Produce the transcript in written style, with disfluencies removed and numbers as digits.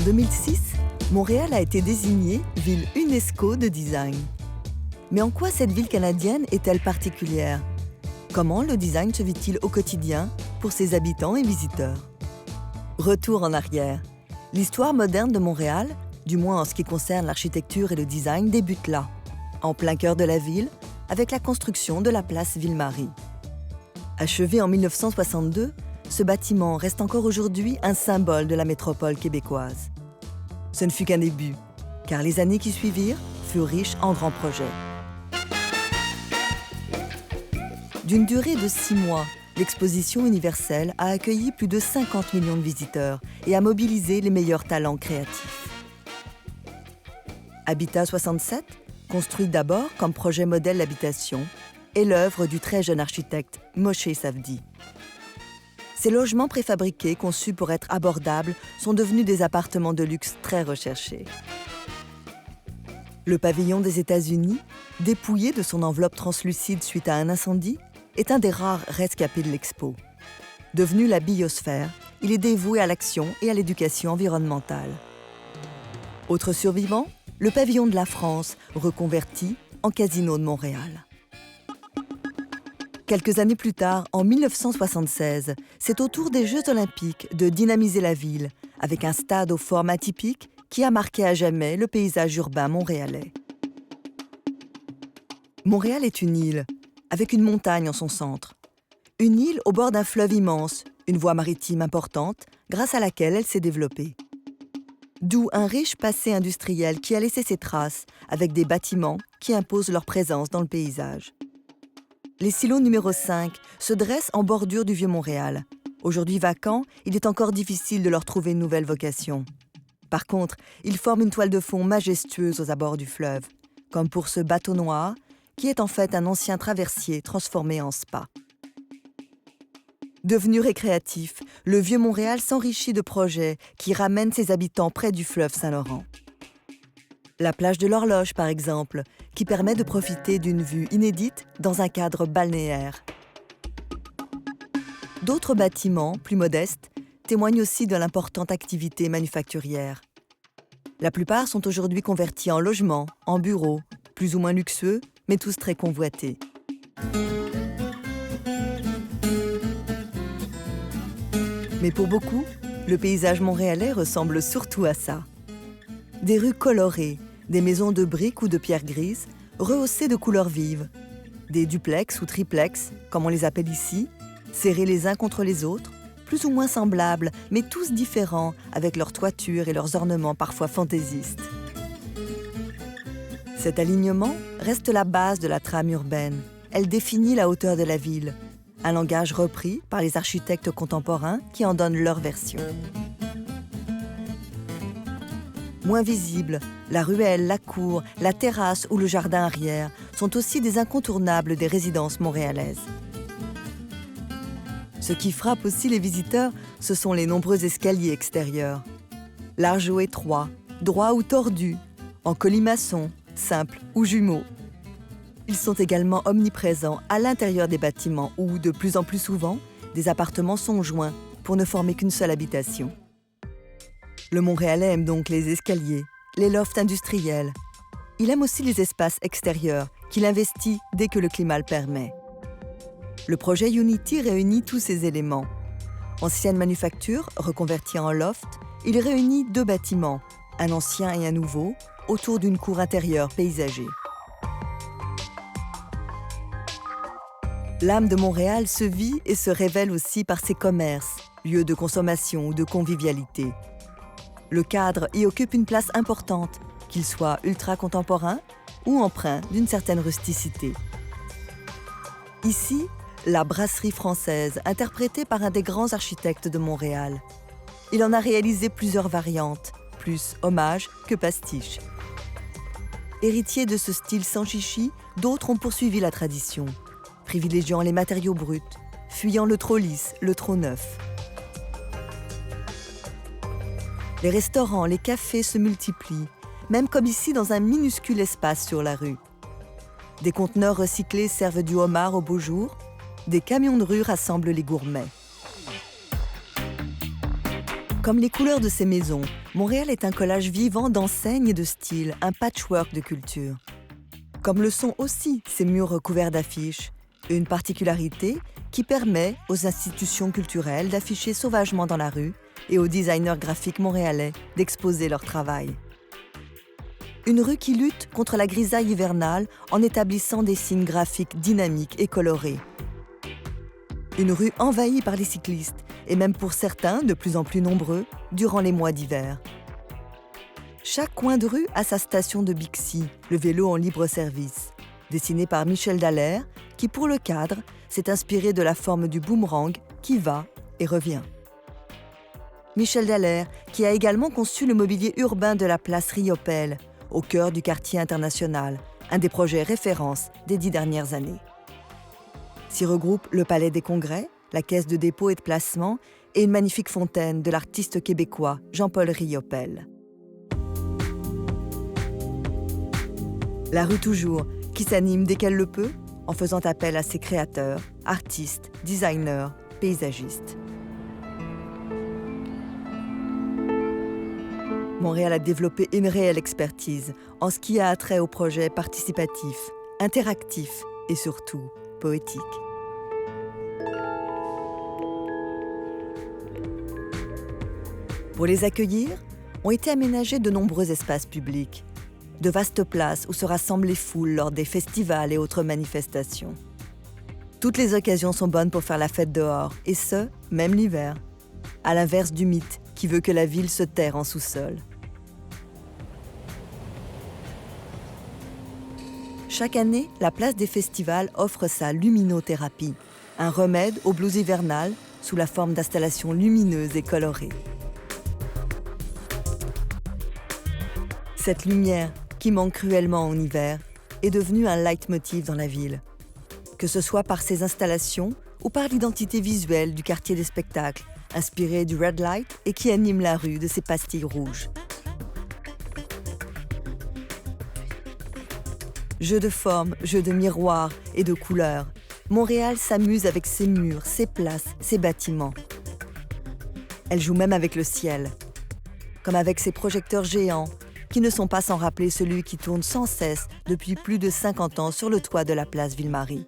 2006, Montréal a été désignée ville UNESCO de design. Mais en quoi cette ville canadienne est-elle particulière? Comment le design se vit-il au quotidien pour ses habitants et visiteurs? Retour en arrière. L'histoire moderne de Montréal, du moins en ce qui concerne l'architecture et le design, débute là, en plein cœur de la ville, avec la construction de la place Ville-Marie. Achevé en 1962, ce bâtiment reste encore aujourd'hui un symbole de la métropole québécoise. Ce ne fut qu'un début, car les années qui suivirent furent riches en grands projets. D'une durée de 6 mois, l'exposition universelle a accueilli plus de 50 millions de visiteurs et a mobilisé les meilleurs talents créatifs. Habitat 67, construit d'abord comme projet modèle d'habitation, est l'œuvre du très jeune architecte Moshe Safdie. Ces logements préfabriqués conçus pour être abordables sont devenus des appartements de luxe très recherchés. Le pavillon des États-Unis, dépouillé de son enveloppe translucide suite à un incendie, est un des rares rescapés de l'expo. Devenu la biosphère, il est dévoué à l'action et à l'éducation environnementale. Autre survivant, le pavillon de la France, reconverti en Casino de Montréal. Quelques années plus tard, en 1976, c'est au tour des Jeux Olympiques de dynamiser la ville avec un stade aux formes atypiques qui a marqué à jamais le paysage urbain montréalais. Montréal est une île, avec une montagne en son centre. Une île au bord d'un fleuve immense, une voie maritime importante, grâce à laquelle elle s'est développée. D'où un riche passé industriel qui a laissé ses traces, avec des bâtiments qui imposent leur présence dans le paysage. Les silos numéro 5 se dressent en bordure du Vieux-Montréal. Aujourd'hui vacants, il est encore difficile de leur trouver une nouvelle vocation. Par contre, ils forment une toile de fond majestueuse aux abords du fleuve, comme pour ce bateau noir, qui est en fait un ancien traversier transformé en spa. Devenu récréatif, le Vieux-Montréal s'enrichit de projets qui ramènent ses habitants près du fleuve Saint-Laurent. La plage de l'Horloge, par exemple, qui permet de profiter d'une vue inédite dans un cadre balnéaire. D'autres bâtiments, plus modestes, témoignent aussi de l'importante activité manufacturière. La plupart sont aujourd'hui convertis en logements, en bureaux, plus ou moins luxueux, mais tous très convoités. Mais pour beaucoup, le paysage montréalais ressemble surtout à ça. Des rues colorées, des maisons de briques ou de pierres grises, rehaussées de couleurs vives. Des duplex ou triplex, comme on les appelle ici, serrés les uns contre les autres, plus ou moins semblables, mais tous différents, avec leurs toitures et leurs ornements parfois fantaisistes. Cet alignement reste la base de la trame urbaine. Elle définit la hauteur de la ville, un langage repris par les architectes contemporains qui en donnent leur version. Moins visibles, la ruelle, la cour, la terrasse ou le jardin arrière sont aussi des incontournables des résidences montréalaises. Ce qui frappe aussi les visiteurs, ce sont les nombreux escaliers extérieurs. Larges ou étroits, droits ou tordus, en colimaçon, simples ou jumeaux. Ils sont également omniprésents à l'intérieur des bâtiments où, de plus en plus souvent, des appartements sont joints pour ne former qu'une seule habitation. Le Montréalais aime donc les escaliers, les lofts industriels. Il aime aussi les espaces extérieurs qu'il investit dès que le climat le permet. Le projet Unity réunit tous ces éléments. Ancienne manufacture, reconvertie en loft, il réunit 2 bâtiments, un ancien et un nouveau, autour d'une cour intérieure paysagée. L'âme de Montréal se vit et se révèle aussi par ses commerces, lieux de consommation ou de convivialité. Le cadre y occupe une place importante, qu'il soit ultra-contemporain ou empreint d'une certaine rusticité. Ici, la brasserie française, interprétée par un des grands architectes de Montréal. Il en a réalisé plusieurs variantes, plus hommage que pastiche. Héritiers de ce style sans chichi, d'autres ont poursuivi la tradition, privilégiant les matériaux bruts, fuyant le trop lisse, le trop neuf. Les restaurants, les cafés se multiplient, même comme ici dans un minuscule espace sur la rue. Des conteneurs recyclés servent du homard au beau jour, des camions de rue rassemblent les gourmets. Comme les couleurs de ses maisons, Montréal est un collage vivant d'enseignes et de styles, un patchwork de culture. Comme le sont aussi ses murs recouverts d'affiches, une particularité qui permet aux institutions culturelles d'afficher sauvagement dans la rue et aux designers graphiques montréalais d'exposer leur travail. Une rue qui lutte contre la grisaille hivernale en établissant des signes graphiques dynamiques et colorés. Une rue envahie par les cyclistes, et même pour certains, de plus en plus nombreux, durant les mois d'hiver. Chaque coin de rue a sa station de Bixi, le vélo en libre service, dessiné par Michel Dallaire, qui pour le cadre s'est inspiré de la forme du boomerang qui va et revient. Michel Dallaire, qui a également conçu le mobilier urbain de la place Riopelle, au cœur du quartier international, un des projets références des 10 dernières années. S'y regroupent le Palais des Congrès, la Caisse de dépôt et de placement et une magnifique fontaine de l'artiste québécois Jean-Paul Riopelle. La rue toujours, qui s'anime dès qu'elle le peut, en faisant appel à ses créateurs, artistes, designers, paysagistes. Montréal a développé une réelle expertise en ce qui a trait aux projets participatifs, interactifs et surtout poétiques. Pour les accueillir, ont été aménagés de nombreux espaces publics, de vastes places où se rassemblent les foules lors des festivals et autres manifestations. Toutes les occasions sont bonnes pour faire la fête dehors, et ce, même l'hiver, à l'inverse du mythe qui veut que la ville se terre en sous-sol. Chaque année, la place des festivals offre sa luminothérapie, un remède au blues hivernal sous la forme d'installations lumineuses et colorées. Cette lumière, qui manque cruellement en hiver, est devenue un leitmotiv dans la ville. Que ce soit par ses installations ou par l'identité visuelle du quartier des spectacles, inspiré du Red Light et qui anime la rue de ses pastilles rouges. Jeux de formes, jeux de miroirs et de couleurs, Montréal s'amuse avec ses murs, ses places, ses bâtiments. Elle joue même avec le ciel, comme avec ses projecteurs géants, qui ne sont pas sans rappeler celui qui tourne sans cesse depuis plus de 50 ans sur le toit de la place Ville-Marie.